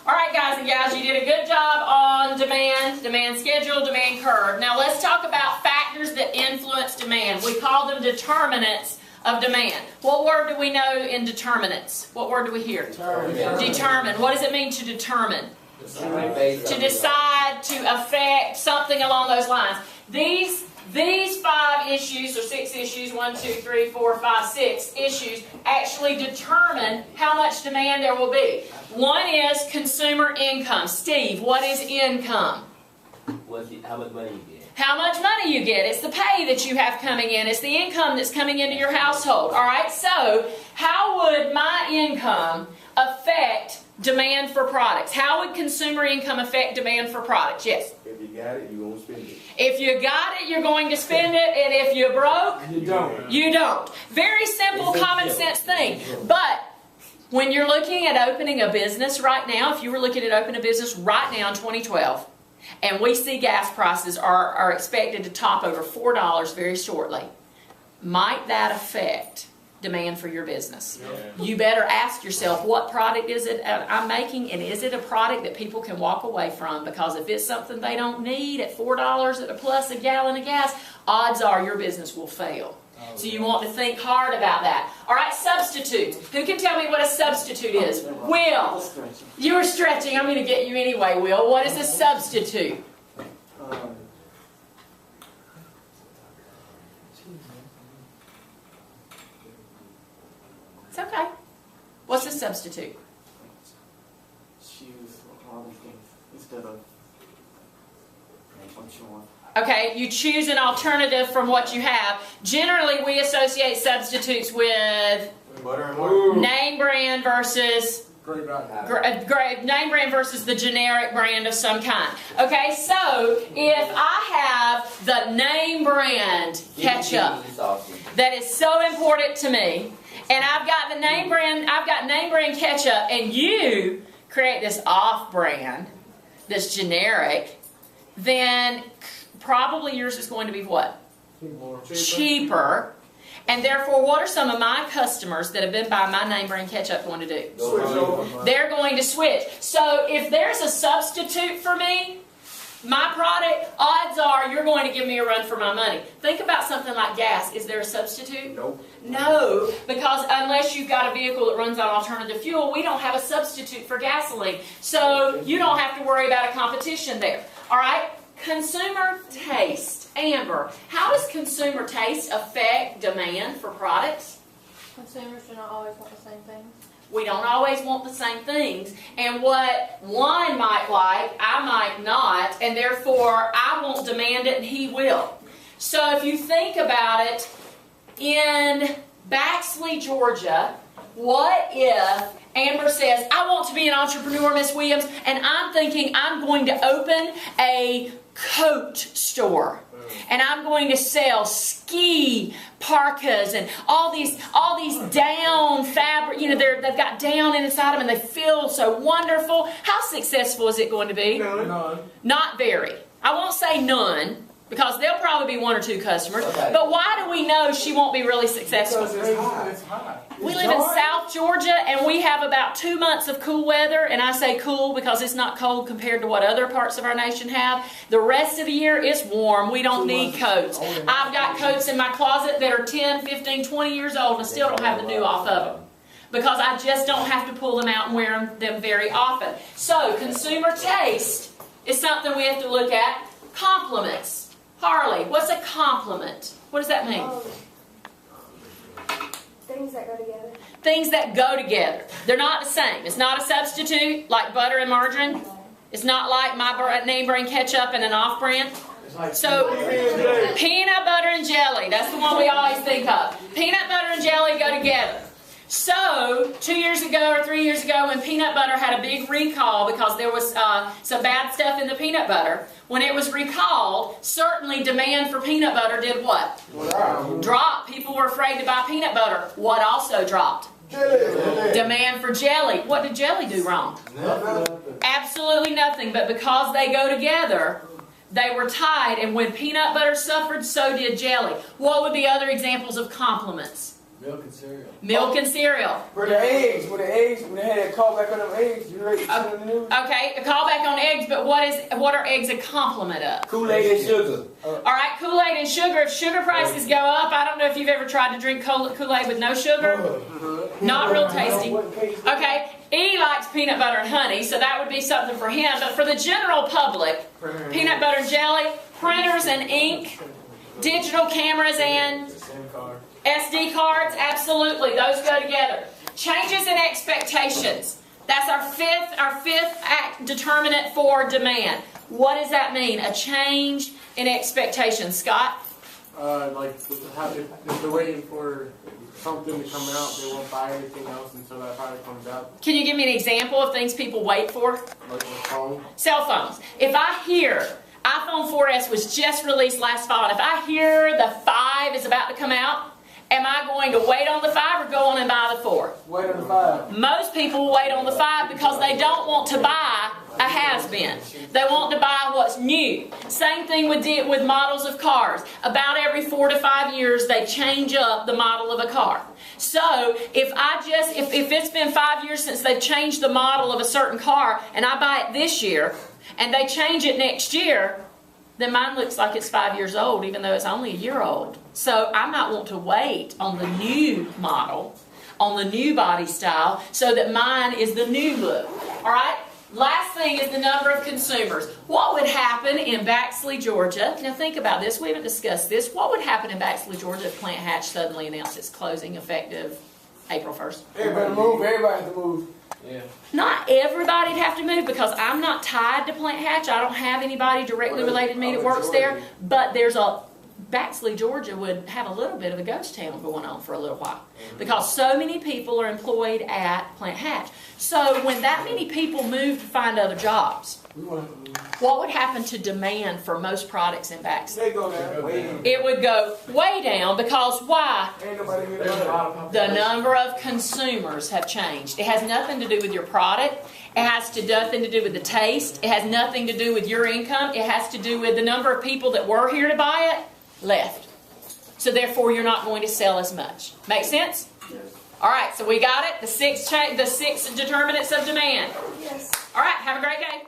All right, guys and gals, you did a good job on demand, demand schedule, demand curve. Now let's talk about factors that influence demand. We call them determinants of demand. What word do we know in determinants? What word do we hear? Determine. What does it mean to determine? To decide, to affect, something along those lines. These 5 issues, or 6 issues, 1, 2, 3, 4, 5, 6 issues, actually determine how much demand there will be. One is consumer income. Steve, what is income? How much money you get. How much money you get. It's the pay that you have coming in. It's the income that's coming into your household. All right, so how would my income affect demand for products? How would consumer income affect demand for products? Yes? If you got it, you're going to spend it. If you got it, you're going to spend it, and if you're broke, You don't. you don't. Very simple, common sense thing. But when you're looking at opening a business right now, if you were looking at opening a business right now in 2012, and we see gas prices are expected to top over $4 very shortly, might that affect demand for your business? You better ask yourself, what product is it I'm making, and is it a product that people can walk away from? Because if it's something they don't need at $4 plus a gallon of gas, odds are your business will fail. So you want to think hard about that. All right, substitute. Who can tell me what a substitute is? Will. You were stretching. I'm going to get you anyway, Will. What is a substitute? It's okay. What's a substitute? Choose other things instead of what you want. Okay, you choose an alternative from what you have. Generally, we associate substitutes with name brand versus name brand versus the generic brand of some kind. Okay, so if I have the name brand ketchup that is so important to me, and I've got the name brand ketchup, and you create this off-brand, this generic, then probably yours is going to be what? Cheaper. And therefore, what are some of my customers that have been buying my name brand ketchup going to do? Switch over. They're going to switch. So if there's a substitute for me, my product, odds are you're going to give me a run for my money. Think about something like gas. Is there a substitute? Nope. No, because unless you've got a vehicle that runs on alternative fuel, we don't have a substitute for gasoline. So you don't have to worry about a competition there. All right? Consumer taste. Amber, how does consumer taste affect demand for products? Consumers do not always want the same things. We don't always want the same things, and what one might like, I might not, and therefore I won't demand it and he will. So if you think about it, in Baxley, Georgia, what if Amber says, I want to be an entrepreneur, Miss Williams, and I'm thinking I'm going to open a coat store. And I'm going to sell ski parkas and all these down fabric, they've got down inside them and they feel so wonderful. How successful is it going to be? None. Not very. I won't say none, because there'll probably be 1 or 2 customers. Okay. But why do we know she won't be really successful? Because it's high. We live in South Georgia, and we have about 2 months of cool weather, and I say cool because it's not cold compared to what other parts of our nation have. The rest of the year, it's warm. We don't need coats. I've got coats in my closet that are 10, 15, 20 years old, and I still don't have the new off of them, because I just don't have to pull them out and wear them very often. So, consumer taste is something we have to look at. Compliments. Harley, what's a compliment? What does that mean? Things that go together. Things that go together. They're not the same. It's not a substitute like butter and margarine. It's not like my name brand ketchup and an off-brand. So, peanut butter and jelly. That's the one we always think of. Peanut butter and jelly go together. So, 2 years ago or 3 years ago, when peanut butter had a big recall because there was some bad stuff in the peanut butter, when it was recalled, certainly demand for peanut butter did what? Drop. People were afraid to buy peanut butter. What also dropped? Jelly. Demand for jelly. What did jelly do wrong? Absolutely nothing. But because they go together, they were tied. And when peanut butter suffered, so did jelly. What would be other examples of compliments? Milk and cereal. Milk and cereal. For the eggs, when they had that call back on them eggs, you ready to see on the news? Okay, a callback on eggs, but what are eggs a complement of? Kool-Aid and sugar. All right, Kool-Aid and sugar. If sugar prices go up, I don't know if you've ever tried to drink Kool-Aid with no sugar. Not real tasty. Okay, E likes peanut butter and honey, so that would be something for him. But for the general public, peanut butter and jelly, printers and ink, digital cameras and SD cards, absolutely, those go together. Changes in expectations. That's our fifth determinant for demand. What does that mean? A change in expectations. Scott? Like, if they're waiting for something to come out, they won't buy anything else until that product comes out. Can you give me an example of things people wait for? Like a phone. Cell phones. If I hear iPhone 4S was just released last fall, and if I hear the 5 is about to come out, am I going to wait on the 5 or go on and buy the 4? Wait on the 5. Most people wait on the 5 because they don't want to buy a has-been. They want to buy what's new. Same thing with models of cars. About every 4 to 5 years, they change up the model of a car. So if it's been 5 years since they've changed the model of a certain car, and I buy it this year, and they change it next year, then mine looks like it's 5 years old, even though it's only a year old. So I might want to wait on the new model, on the new body style, so that mine is the new look. All right? Last thing is the number of consumers. What would happen in Baxley, Georgia? Now think about this. We haven't discussed this. What would happen in Baxley, Georgia if Plant Hatch suddenly announced its closing effective April 1st? Everybody move. Everybody has to move. Yeah. Not everybody'd have to move because I'm not tied to Plant Hatch. I don't have anybody directly related to me that works there. But Baxley, Georgia would have a little bit of a ghost town going on for a little while because so many people are employed at Plant Hatch. So when that many people move to find other jobs, what would happen to demand for most products in Baxley? They go down. Wait. It would go way down because why? Ain't nobody here to The number of consumers have changed. It has nothing to do with your product. It has nothing to do with the taste. It has nothing to do with your income. It has to do with the number of people that were here to buy it left. So therefore, you're not going to sell as much. Make sense? Yes. All right, so we got it. The six determinants of demand. Yes. All right, have a great day.